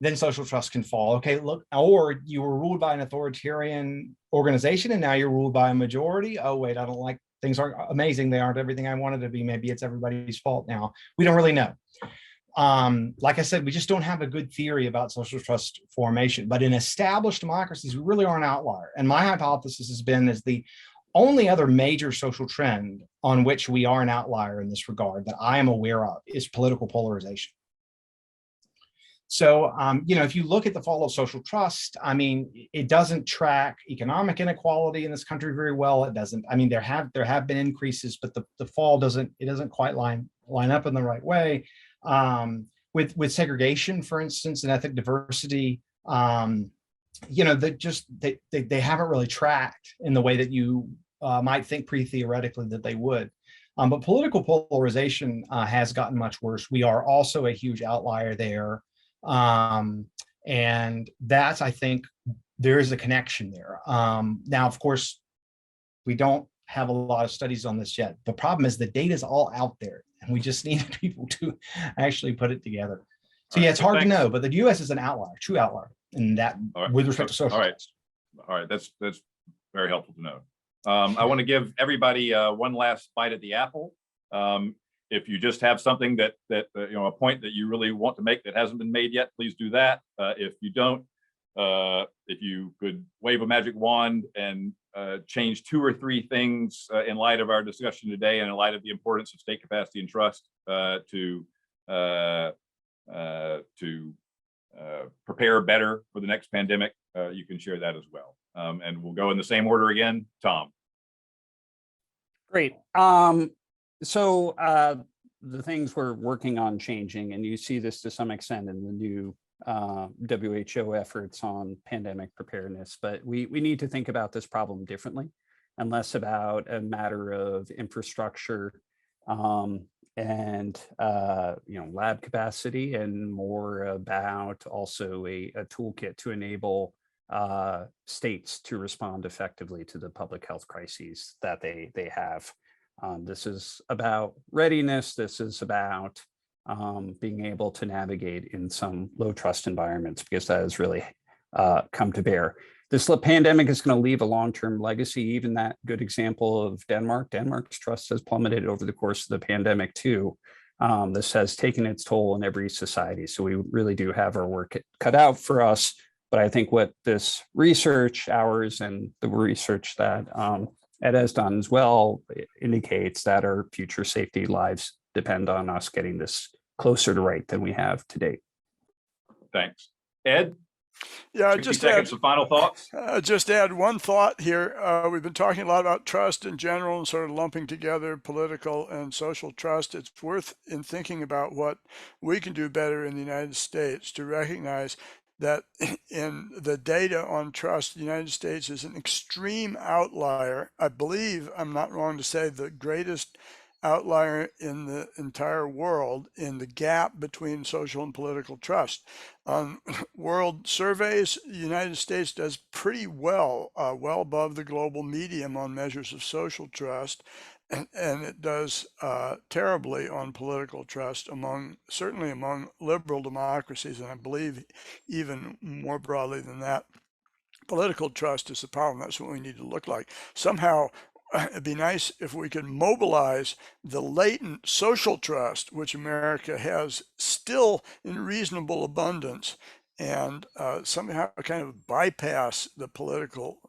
Then social trust can fall. Okay, look, or you were ruled by an authoritarian organization and now you're ruled by a majority. Oh, wait, I don't like, things aren't amazing. They aren't everything I wanted to be. Maybe it's everybody's fault now. We don't really know. Like I said, we just don't have a good theory about social trust formation. But in established democracies, we really are an outlier. And my hypothesis has been is the only other major social trend on which we are an outlier in this regard that I am aware of is political polarization. So, if you look at the fall of social trust, it doesn't track economic inequality in this country very well. It doesn't. There have been increases, but the fall doesn't quite line up in the right way. With segregation, for instance, and ethnic diversity, they haven't really tracked in the way that you might think pre-theoretically that they would. But political polarization has gotten much worse. We are also a huge outlier there. And that's, I think, there is a connection there. Now, of course, we don't have a lot of studies on this yet. The problem is the data is all out there, and we just need people to actually put it together. So yeah, it's hard to know, but the U.S. is an outlier, true outlier, in that with respect to social. All right, that's very helpful to know. I want to give everybody one last bite at the apple. If you just have something that a point that you really want to make that hasn't been made yet, please do that. If you don't, if you could wave a magic wand and change 2 or 3 things in light of our discussion today and in light of the importance of state capacity and trust to prepare better for the next pandemic, you can share that as well. And we'll go in the same order again. Tom. Great. So the things we're working on changing, and you see this to some extent in the new WHO efforts on pandemic preparedness, but we need to think about this problem differently and less about a matter of infrastructure and lab capacity, and more about also a toolkit to enable states to respond effectively to the public health crises that they have. This is about readiness. This is about being able to navigate in some low trust environments, because that has really come to bear. This pandemic is going to leave a long-term legacy. Even that good example of Denmark. Denmark's trust has plummeted over the course of the pandemic too. This has taken its toll in every society. So we really do have our work cut out for us. But I think what this research, ours and the research that Ed has done as well, indicates that our future safety lives depend on us getting this closer to right than we have to date. Thanks. Ed? Yeah, 60 seconds of final thoughts. Just add one thought here. We've been talking a lot about trust in general and sort of lumping together political and social trust. It's worth in thinking about what we can do better in the United States to recognize that in the data on trust, the United States is an extreme outlier. I believe, I'm not wrong to say, the greatest outlier in the entire world in the gap between social and political trust. On world surveys, the United States does pretty well, well above the global median on measures of social trust, and it does terribly on political trust, certainly among liberal democracies, and I believe even more broadly than that. Political trust is the problem. That's what we need to look like. Somehow, it'd be nice if we could mobilize the latent social trust, which America has still in reasonable abundance, and somehow kind of bypass the political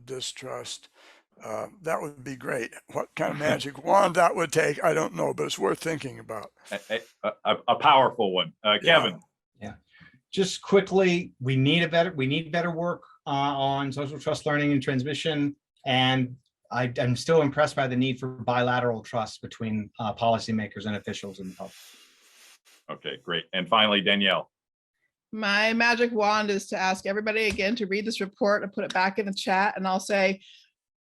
distrust. That would be great. What kind of magic wand that would take, I don't know, but it's worth thinking about. A powerful one. Kevin. Yeah. Just quickly, we need better work on social trust learning and transmission, and I'm still impressed by the need for bilateral trust between policymakers and officials in the public. Okay, great. And finally, Danielle. My magic wand is to ask everybody again to read this report and put it back in the chat, and I'll say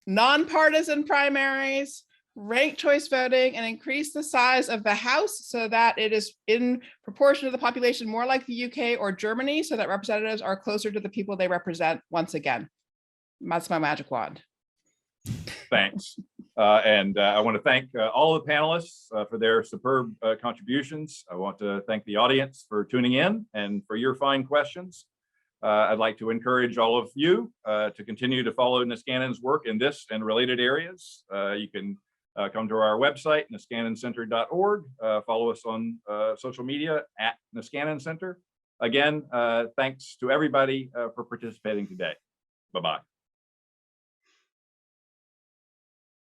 nonpartisan primaries, ranked choice voting, and increase the size of the House so that it is in proportion to the population more like the UK or Germany, so that representatives are closer to the people they represent once again. That's my magic wand. Thanks. And I want to thank all of the panelists for their superb contributions. I want to thank the audience for tuning in and for your fine questions. I'd like to encourage all of you to continue to follow Niskanen's work in this and related areas. You can come to our website, niskanencenter.org. Follow us on social media at Niskanen Center. Again, thanks to everybody for participating today. Bye-bye.